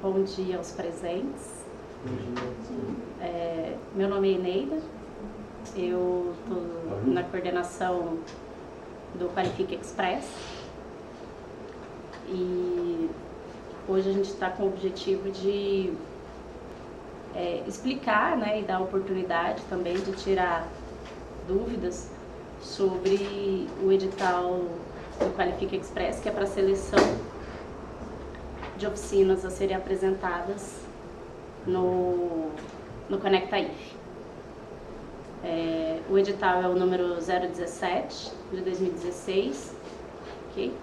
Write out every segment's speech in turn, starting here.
Bom dia aos presentes. Meu nome é Eneida, eu estou na coordenação do Qualifica Express e hoje a gente está com o objetivo de explicar, né, e dar oportunidade também de tirar dúvidas sobre o edital do Qualifica Express, que é para seleção de oficinas a serem apresentadas no Conecta IF. O edital é o número 017 de 2016, ok?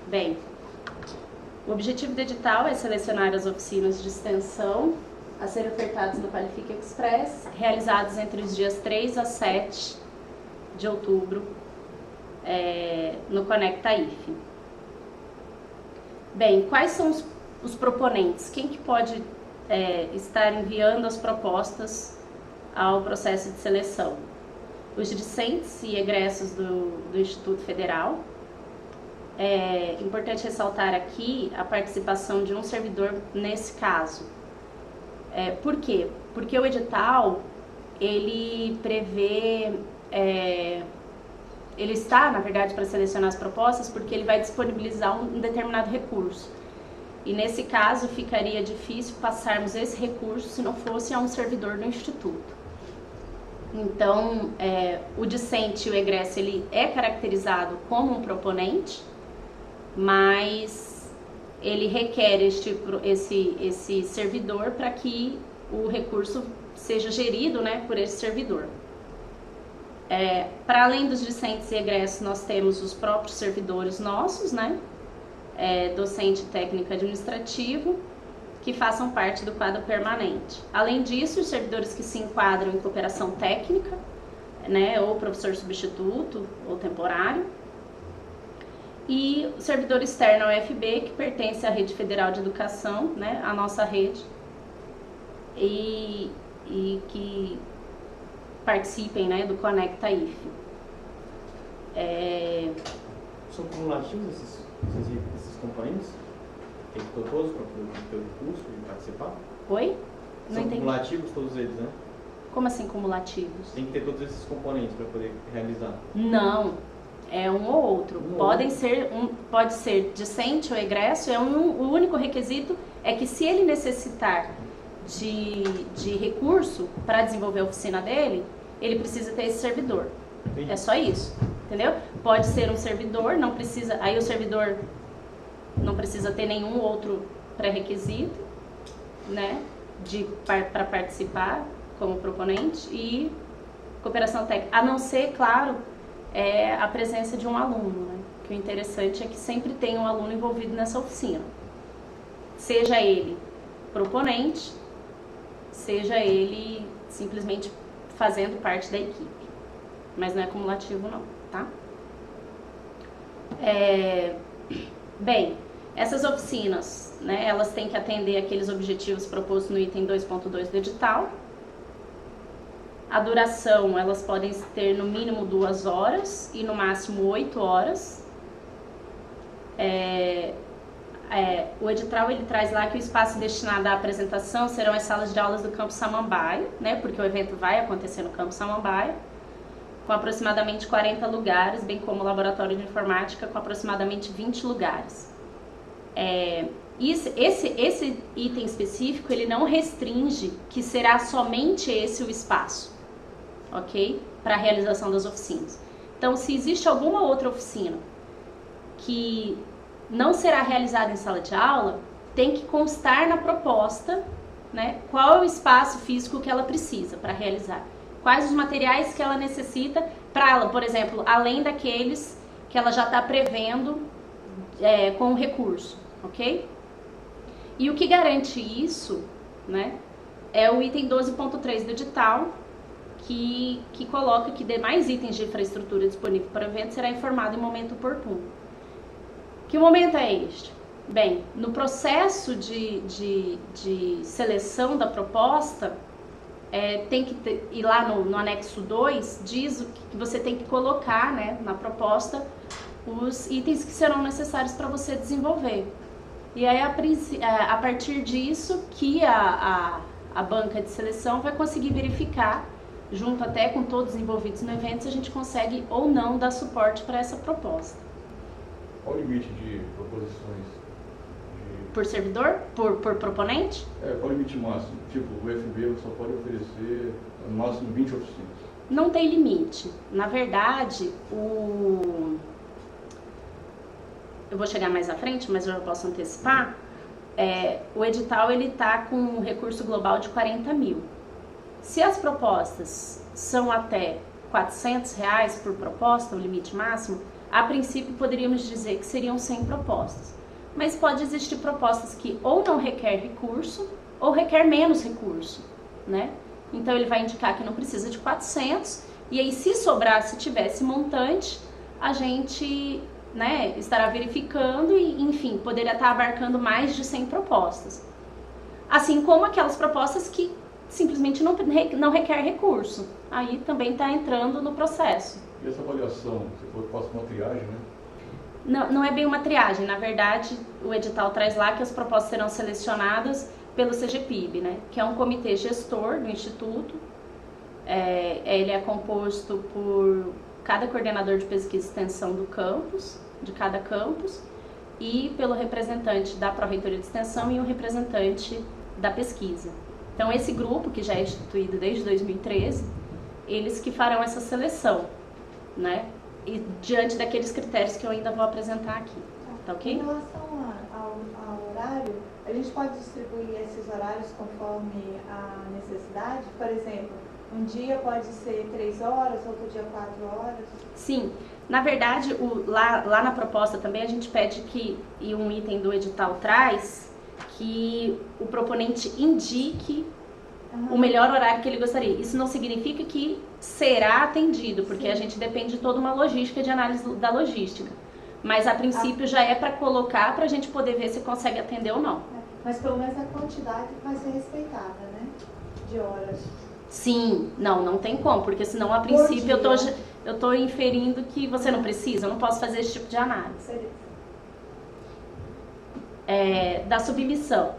Bem, o objetivo do edital é selecionar as oficinas de extensão a serem ofertadas no Qualifica Express, realizadas entre os dias 3 a 7 de outubro, no Conecta IF. Bem, quais são os proponentes? Quem que pode estar enviando as propostas ao processo de seleção? Os discentes e egressos do Instituto Federal. É importante ressaltar aqui a participação de um servidor nesse caso. Por quê? Porque o edital, ele prevê... ele está, na verdade, para selecionar as propostas porque ele vai disponibilizar um determinado recurso. E nesse caso ficaria difícil passarmos esse recurso se não fosse a um servidor do Instituto. Então, o discente e o egresso, ele é caracterizado como um proponente, mas ele requer esse servidor para que o recurso seja gerido, né, por esse servidor. Para além dos discentes e egressos, nós temos os próprios servidores nossos, né? Docente, técnico, administrativo, que façam parte do quadro permanente. Além disso, os servidores que se enquadram em cooperação técnica, né? Ou professor substituto, ou temporário. E o servidor externo ao UFB, que pertence à Rede Federal de Educação, né? A nossa rede, e que participem, né, do Conecta IF. São cumulativos esses componentes? Tem que ter todos para ter o recurso e participar? Oi? São cumulativos todos eles, né? Como assim cumulativos? Tem que ter todos esses componentes para poder realizar? Não, é um ou outro. Pode ser discente ou egresso, o único requisito é que se ele necessitar de recurso para desenvolver a oficina dele, ele precisa ter esse servidor. Entendi. É só isso, entendeu? Pode ser um servidor, não precisa, aí o servidor não precisa ter nenhum outro pré-requisito, né, para participar como proponente, e cooperação técnica, a não ser, claro, a presença de um aluno, né, que o interessante é que sempre tem um aluno envolvido nessa oficina, seja ele proponente, seja ele simplesmente fazendo parte da equipe, mas não é cumulativo não, tá? Bem, essas oficinas, né, elas têm que atender aqueles objetivos propostos no item 2.2 do edital. A duração, elas podem ter no mínimo 2 horas e no máximo 8 horas. O edital, ele traz lá que o espaço destinado à apresentação serão as salas de aulas do Campus Samambaia, né, porque o evento vai acontecer no Campus Samambaia, com aproximadamente 40 lugares, bem como o laboratório de informática com aproximadamente 20 lugares. Esse item específico, ele não restringe que será somente esse o espaço, ok? Para a realização das oficinas. Então, se existe alguma outra oficina que não será realizada em sala de aula, tem que constar na proposta, né, qual é o espaço físico que ela precisa para realizar. Quais os materiais que ela necessita para ela, por exemplo, além daqueles que ela já está prevendo com o recurso, ok? E o que garante isso, né, é o item 12.3 do edital, que coloca que demais itens de infraestrutura disponível para o evento será informado em momento oportuno. Que momento é este? Bem, no processo de seleção da proposta, tem que ter, e lá no anexo 2 diz que você tem que colocar, né, na proposta os itens que serão necessários para você desenvolver. E aí, a partir disso, que a banca de seleção vai conseguir verificar, junto até com todos os envolvidos no evento, se a gente consegue ou não dar suporte para essa proposta. Qual o limite de proposições? Por servidor? Por proponente? Qual o limite máximo? Tipo, o UFB só pode oferecer no máximo 20 oficinas. Não tem limite. Na verdade, eu vou chegar mais à frente, mas eu já posso antecipar. O edital está com um recurso global de 40 mil. Se as propostas são até R$400 por proposta, o limite máximo, a princípio poderíamos dizer que seriam 100 propostas. Mas pode existir propostas que ou não requer recurso ou requer menos recurso, né? Então ele vai indicar que não precisa de 400 e aí se sobrar, se tivesse montante, a gente, né, estará verificando e, enfim, poderia estar abarcando mais de 100 propostas. Assim como aquelas propostas que simplesmente não requer recurso. Aí também está entrando no processo. E essa avaliação, você falou que passa uma triagem, né? Não é bem uma triagem, na verdade o edital traz lá que as propostas serão selecionadas pelo CGPIB, né? Que é um comitê gestor do Instituto. Ele é composto por cada coordenador de pesquisa e extensão do campus, de cada campus, e pelo representante da Pró-Reitoria de Extensão e um representante da pesquisa. Então esse grupo, que já é instituído desde 2013, eles que farão essa seleção, né? E diante daqueles critérios que eu ainda vou apresentar aqui, tá ok? Em relação ao horário, a gente pode distribuir esses horários conforme a necessidade? Por exemplo, um dia pode ser 3 horas, outro dia 4 horas? Sim, na verdade, lá na proposta também a gente pede que, e um item do edital traz, que o proponente indique o melhor horário que ele gostaria. Isso não significa que será atendido, porque a gente depende de toda uma logística de análise da logística. Mas a princípio já é para colocar para a gente poder ver se consegue atender ou não. Mas pelo menos a quantidade vai ser respeitada, né? De horas. Sim, não tem como, porque senão a princípio eu tô inferindo que você não precisa, eu não posso fazer esse tipo de análise. Da submissão.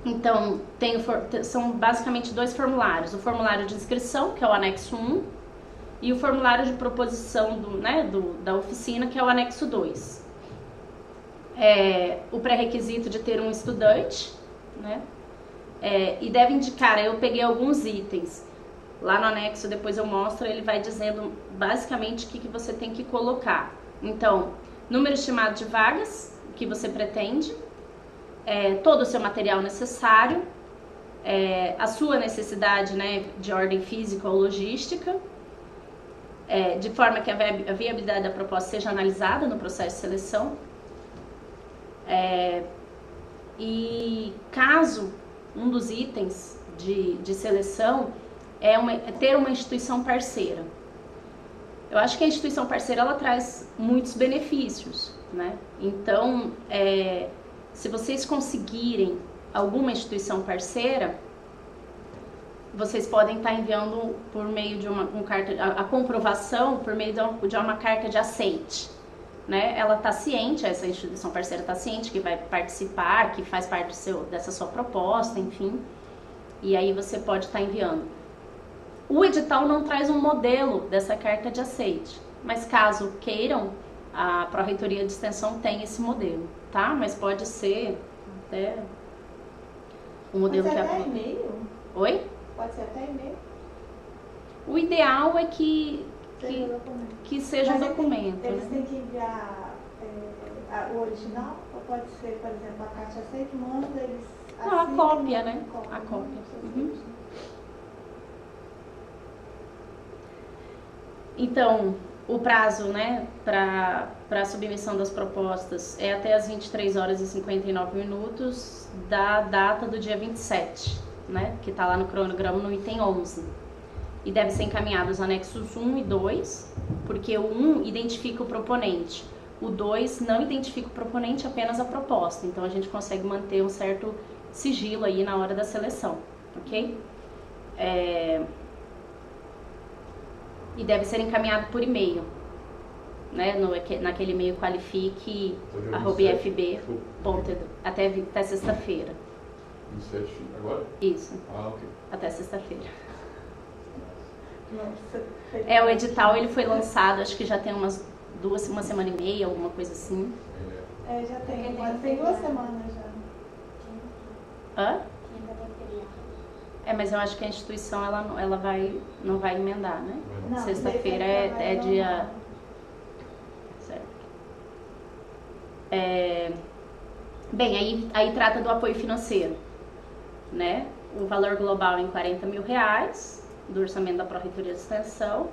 Então, são basicamente 2 formulários. O formulário de inscrição, que é o anexo 1, e o formulário de proposição da oficina, que é o anexo 2. O pré-requisito de ter um estudante, né? E deve indicar, eu peguei alguns itens. Lá no anexo, depois eu mostro, ele vai dizendo basicamente o que você tem que colocar. Então, número estimado de vagas que você pretende, todo o seu material necessário, a sua necessidade, né, de ordem física ou logística, de forma que a viabilidade da proposta seja analisada no processo de seleção. E caso um dos itens de seleção é ter uma instituição parceira. Eu acho que a instituição parceira ela traz muitos benefícios, né? Então, se vocês conseguirem alguma instituição parceira, vocês podem estar enviando por meio de uma carta, a comprovação por meio de uma carta de aceite, né? Ela está ciente, essa instituição parceira está ciente que vai participar, que faz parte dessa sua proposta, enfim, e aí você pode estar enviando. O edital não traz um modelo dessa carta de aceite, mas caso queiram, a Pró-Reitoria de Extensão tem esse modelo, tá? Mas pode ser até um modelo pode ser que até e-mail? Oi? Pode ser até e-mail? O ideal é que seja um documento. Eles né? têm que enviar o original? Ou pode ser, por exemplo, a carta aceita, manda, eles Não, a assinam, cópia, né? A cópia. Uhum. Então, o prazo, né, para a submissão das propostas é até as 23 horas e 59 minutos da data do dia 27, né, que está lá no cronograma no item 11. E deve ser encaminhado os anexos 1 e 2, porque o 1 identifica o proponente, o 2 não identifica o proponente, apenas a proposta. Então, a gente consegue manter um certo sigilo aí na hora da seleção, ok? E deve ser encaminhado por e-mail. né, naquele e-mail qualifique, Então, dia @ifb, 27, até sexta-feira. 27 agora? Isso, Ah, ok. até sexta-feira. Nossa, O edital ele foi lançado, acho que já tem uma semana e meia, alguma coisa assim. Já tem 2 semanas já. Hã? Mas eu acho que a instituição ela não vai emendar, né? Não, Sexta-feira esse é trabalho dia. normal. Certo. Bem, aí trata do apoio financeiro, né? O valor global em R$40 mil do orçamento da Pró-Reitoria de Extensão.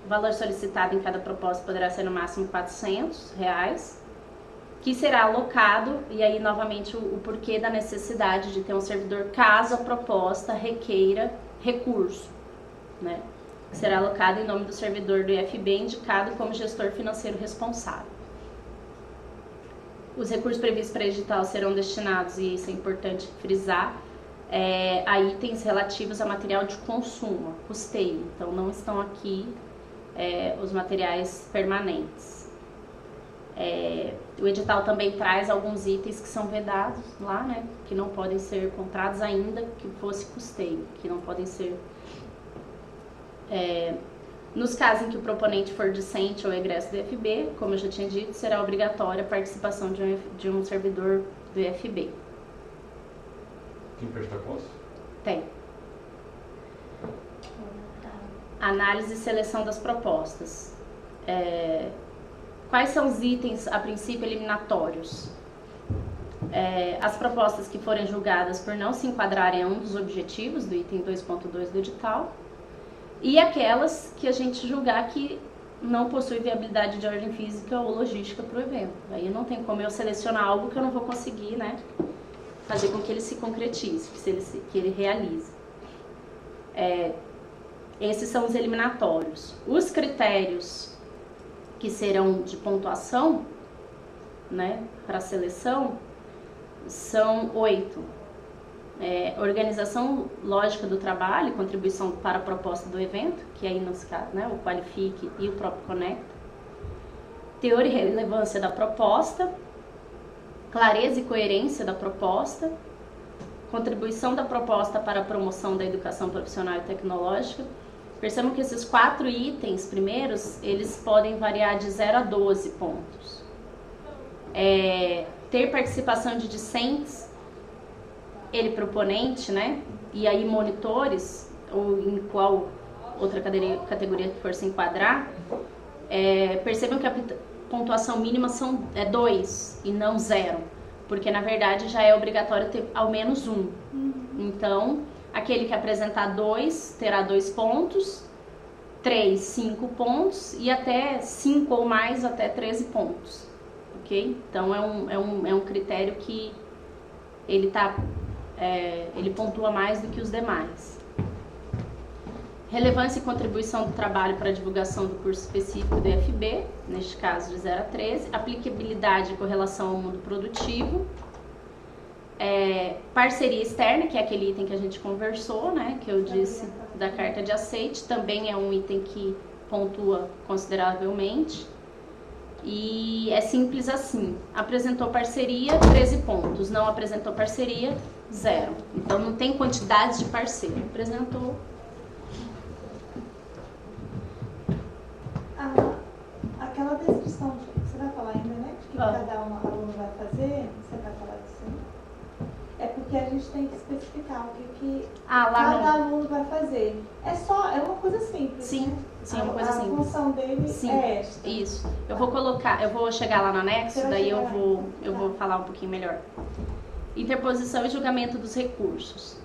O valor solicitado em cada proposta poderá ser no máximo R$400, que será alocado, e aí novamente o porquê da necessidade de ter um servidor caso a proposta requeira recurso, né? Será alocado em nome do servidor do IFB indicado como gestor financeiro responsável. Os recursos previstos para edital serão destinados, e isso é importante frisar, a itens relativos a material de consumo, custeio. Então não estão aqui os materiais permanentes. O edital também traz alguns itens que são vedados lá, né, que não podem ser comprados ainda que fosse custeio, que não podem ser... Nos casos em que o proponente for discente ou egresso do IFB, como eu já tinha dito, será obrigatória a participação de um servidor do IFB. Quem presta contas? Tem. Análise e seleção das propostas. Quais são os itens, a princípio, eliminatórios? As propostas que forem julgadas por não se enquadrarem a um dos objetivos do item 2.2 do edital, e aquelas que a gente julgar que não possui viabilidade de ordem física ou logística para o evento. Aí não tem como eu selecionar algo que eu não vou conseguir, né, fazer com que ele se concretize, que ele realize. Esses são os eliminatórios. Os critérios que serão de pontuação, né, para a seleção, são 8. Organização lógica do trabalho, contribuição para a proposta do evento, que aí nos casos, né, o Qualifique e o próprio Conecta. Teor e relevância da proposta, clareza e coerência da proposta, contribuição da proposta para a promoção da educação profissional e tecnológica. Percebam que esses 4 itens primeiros, eles podem variar de 0 a 12 pontos. Ter participação de discentes, ele proponente, né, e aí monitores, ou em qual outra categoria que for se enquadrar, percebam que a pontuação mínima é 2 e não 0, porque na verdade já é obrigatório ter ao menos 1. Então, aquele que apresentar 2 terá 2 pontos, 3, 5 pontos e até 5 ou mais até 13 pontos, ok? Então é um critério que ele pontua mais do que os demais. Relevância e contribuição do trabalho para a divulgação do curso específico do IFB, neste caso de 0 a 13. Aplicabilidade e correlação ao mundo produtivo. Parceria externa, que é aquele item que a gente conversou, né, que eu disse da carta de aceite, também é um item que pontua consideravelmente. E é simples assim: apresentou parceria, 13 pontos, não apresentou parceria, 0. Então não tem quantidade de parceiro. Apresentou. Aquela descrição, você vai falar ainda, né? De que cada aluno vai fazer, você vai falar disso, né? É porque a gente tem que especificar o que cada aluno vai fazer. É uma coisa simples. Sim, né? sim, é uma coisa simples. A função dele é esta. Isso. Eu vou chegar lá no anexo, daí eu vou falar um pouquinho melhor. Interposição e julgamento dos recursos.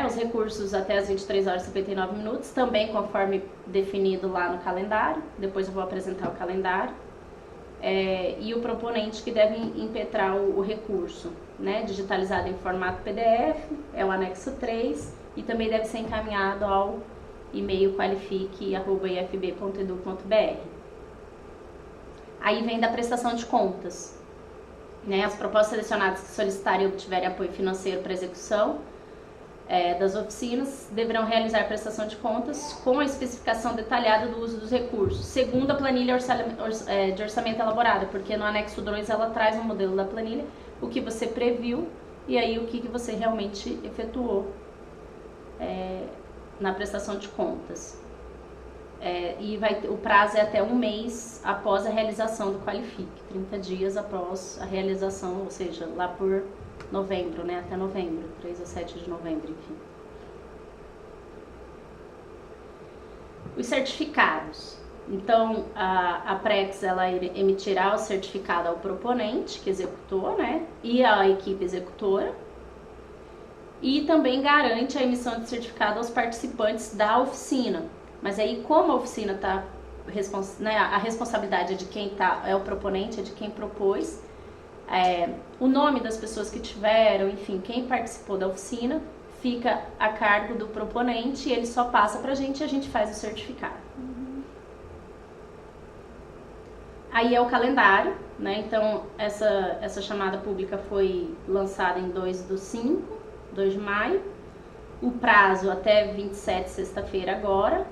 Os recursos até as 23 horas e 59 minutos, também conforme definido lá no calendário. Depois eu vou apresentar o calendário. E o proponente que deve impetrar o recurso, né, digitalizado em formato PDF, é o anexo 3, e também deve ser encaminhado ao e-mail qualifique@ifb.edu.br. Aí vem da prestação de contas, né, as propostas selecionadas que solicitarem e obtiverem apoio financeiro para execução, das oficinas deverão realizar prestação de contas com a especificação detalhada do uso dos recursos, segundo a planilha de orçamento elaborada, porque no anexo 2 ela traz um modelo da planilha, o que você previu e aí o que você realmente efetuou na prestação de contas. E o prazo é até um mês após a realização do Qualifique, 30 dias após a realização, ou seja, lá por novembro, né? Até novembro, 3 a 7 de novembro, enfim. Os certificados. Então, a Prex, ela emitirá o certificado ao proponente, que executou, né? E à equipe executora. E também garante a emissão de certificado aos participantes da oficina. Mas aí, como a oficina está, né, a responsabilidade é de quem é o proponente, é de quem propôs, o nome das pessoas que tiveram, enfim, quem participou da oficina, fica a cargo do proponente e ele só passa pra gente e a gente faz o certificado. Aí é o calendário, né? Então, essa chamada pública foi lançada em 2 de maio. O prazo até 27, sexta-feira agora.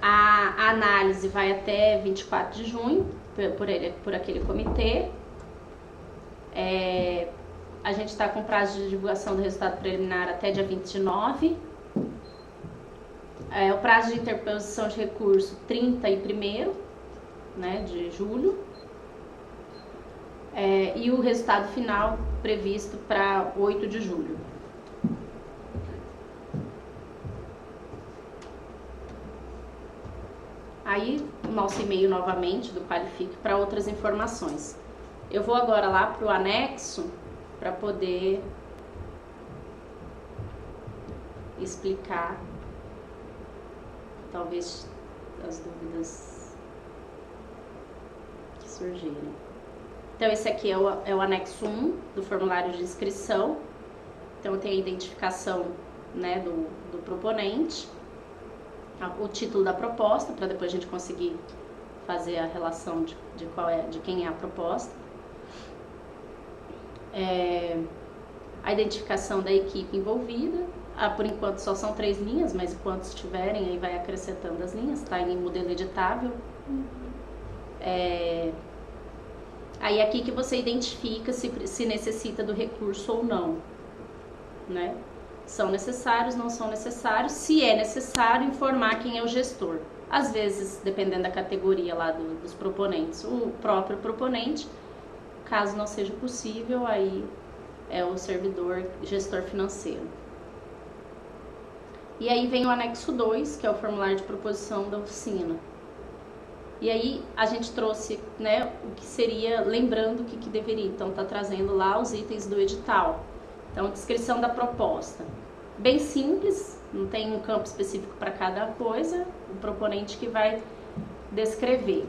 A análise vai até 24 de junho, por aquele comitê. A gente está com prazo de divulgação do resultado preliminar até dia 29. O prazo de interposição de recurso, 31º, né, de julho. E o resultado final previsto para 8 de julho. Aí, o nosso e-mail novamente do Qualifique para outras informações. Eu vou agora lá para o anexo para poder explicar, talvez, as dúvidas que surgirem. Então, esse aqui é o anexo 1 do formulário de inscrição. Então, tem a identificação, né, do proponente, o título da proposta, para depois a gente conseguir fazer a relação de quem é a proposta. A identificação da equipe envolvida. Por enquanto só são 3 linhas, mas quantos tiverem, aí vai acrescentando as linhas, está em modelo editável. Aí aqui que você identifica se necessita do recurso ou não, né? São necessários, não são necessários. Se é necessário, informar quem é o gestor. Às vezes, dependendo da categoria lá dos proponentes, o próprio proponente, caso não seja possível, aí é o servidor gestor financeiro. E aí vem o anexo 2, que é o formulário de proposição da oficina. E aí a gente trouxe, né, o que seria, lembrando o que deveria. Então, está trazendo lá os itens do edital. Então, descrição da proposta. Bem simples, não tem um campo específico para cada coisa, o proponente que vai descrever.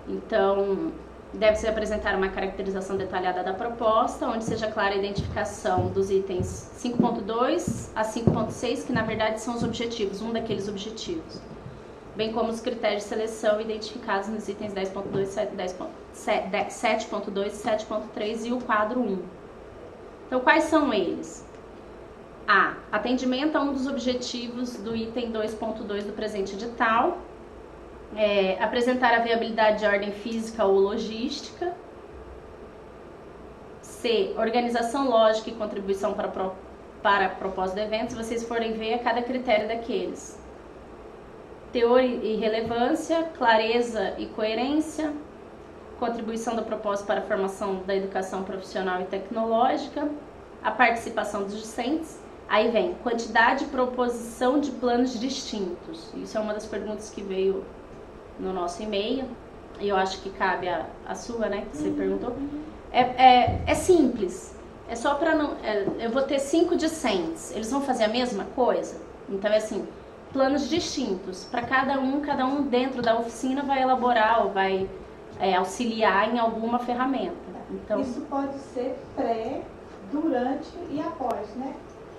Então, deve-se apresentar uma caracterização detalhada da proposta, onde seja clara a identificação dos itens 5.2 a 5.6, que na verdade são os objetivos, um daqueles objetivos. Bem como os critérios de seleção identificados nos itens 10.2, 7.2 e 7.3 e o quadro 1. Então, quais são eles? Atendimento a um dos objetivos do item 2.2 do presente edital. Apresentar a viabilidade de ordem física ou logística. C. Organização lógica e contribuição para propósito do evento. Se vocês forem ver, a cada critério daqueles. Teor e relevância, clareza e coerência. Contribuição do propósito para a formação da educação profissional e tecnológica. A participação dos discentes. Aí vem quantidade e proposição de planos distintos. Isso é uma das perguntas que veio no nosso e-mail. E eu acho que cabe a sua, né? Que você perguntou. É simples. É só para não... eu vou ter 5 discentes. Eles vão fazer a mesma coisa? Então, é assim, planos distintos. Para cada um dentro da oficina vai elaborar ou vai auxiliar em alguma ferramenta. Então, isso pode ser pré, durante e após, né?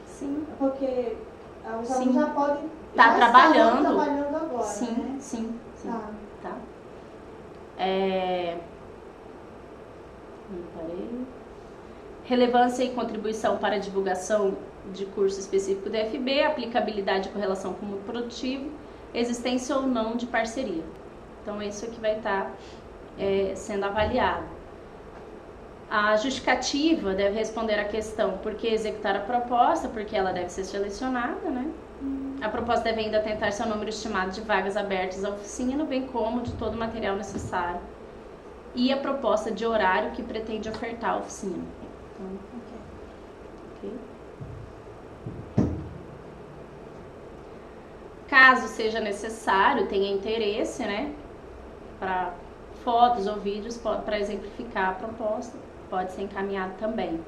Sim. Porque os alunos já podem... Tá trabalhando. Trabalhando agora, sim, né? Sim. Tá. Relevância e contribuição para a divulgação de curso específico do FB, aplicabilidade e correlação com o mundo produtivo, existência ou não de parceria. Então, isso aqui vai estar sendo avaliado. A justificativa deve responder à questão por que executar a proposta, porque ela deve ser selecionada, né? A proposta deve ainda atentar-se ao número estimado de vagas abertas à oficina, bem como de todo o material necessário. E a proposta de horário que pretende ofertar a oficina. Então, ok. Caso seja necessário, tenha interesse, né, para fotos ou vídeos para exemplificar a proposta, pode ser encaminhado também.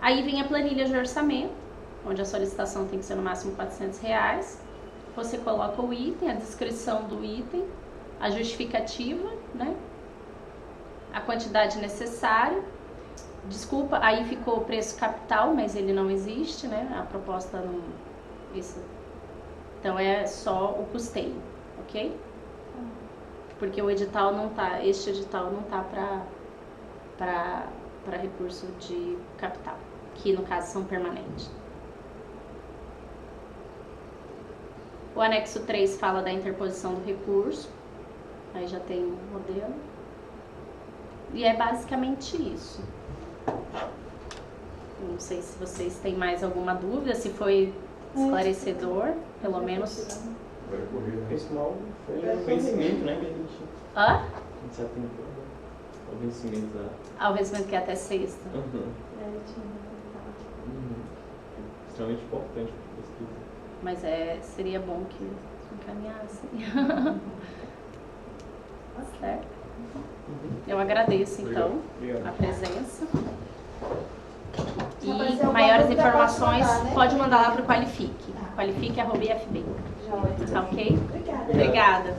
Aí vem a planilha de orçamento, onde a solicitação tem que ser no máximo R$400. Você coloca o item, a descrição do item, a justificativa, né, a quantidade necessária. Desculpa, aí ficou o preço capital, mas ele não existe, né? A proposta não... Isso. Então, é só o custeio, ok? Porque o edital não tá... Este edital não tá para recurso de capital, que no caso são permanentes. O anexo 3 fala da interposição do recurso. Aí já tem um modelo. E é basicamente isso. Não sei se vocês têm mais alguma dúvida, se foi esclarecedor, pelo menos. Vai correr, né? Pessoal, foi o vencimento, né, que a gente Hã? já tentou. O vencimento da... Ah, o vencimento que é até sexta. Extremamente importante para pesquisa. Mas seria bom que encaminhassem. Certo? Eu agradeço, então, Obrigado. a presença. Se aparecer E alguma maiores dúvida, informações, pode mandar, né? pode mandar lá para o Qualifique. Qualifique@ifb. Já Tá ok? Obrigada. Obrigada.